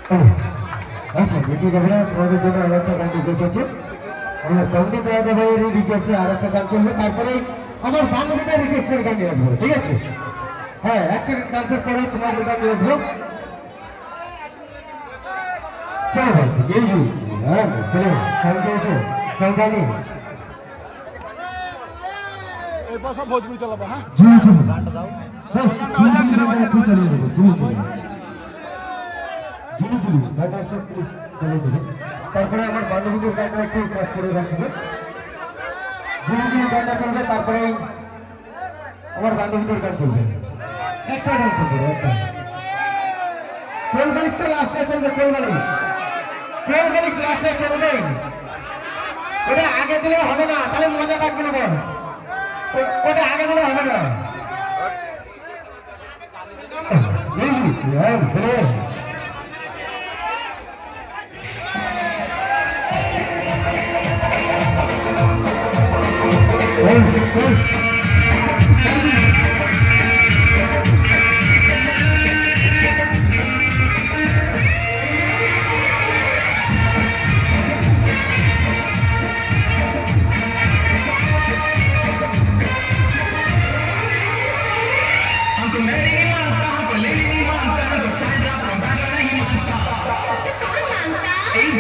আচ্ছা বেশি যাবে না, তোমাদের জন্য আর একটা গান রিকোয়েস্ট আছে। আমার সঙ্গীত রাজা ভাইয়ের রিকোয়েস্টে আর একটা গান চলবে, তারপরে আমার বান্ধবীটা রিকোয়েস্টের গান নিয়ে আসবো, ঠিক আছে? হ্যাঁ, একটা গানের পরে তোমাদের গান নিয়ে আসবো। চলো ভাই, গেছি। হ্যাঁ, চলো, সঙ্গে এসো, সঙ্গে আনি। এরপর সব ভোজপুরি চালাবো। হ্যাঁ, গানটা দাও। তারপরে আমার বান্ধবীদের গানটা একটু কাজ করে রাখবে, গানটা চলবে, তারপরে আমার বান্ধবীদের গান চলবে, একটা গান চলবে, একটা কোল বালিশটা লাস্টে চলবে, কোল বালিশ লাস্টে চলবে। ওটা আগে দিলে হবে না, তাহলে মজা থাকবে না, বল ওটা আগে দিলে হবে না।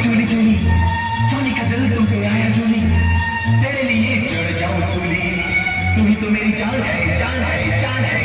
जूली जूली जूली का दिल तुम पे आया जूली, तेरे लिए चढ़ जाऊं सूली, तू ही तो मेरी जान है, जान है, जान है।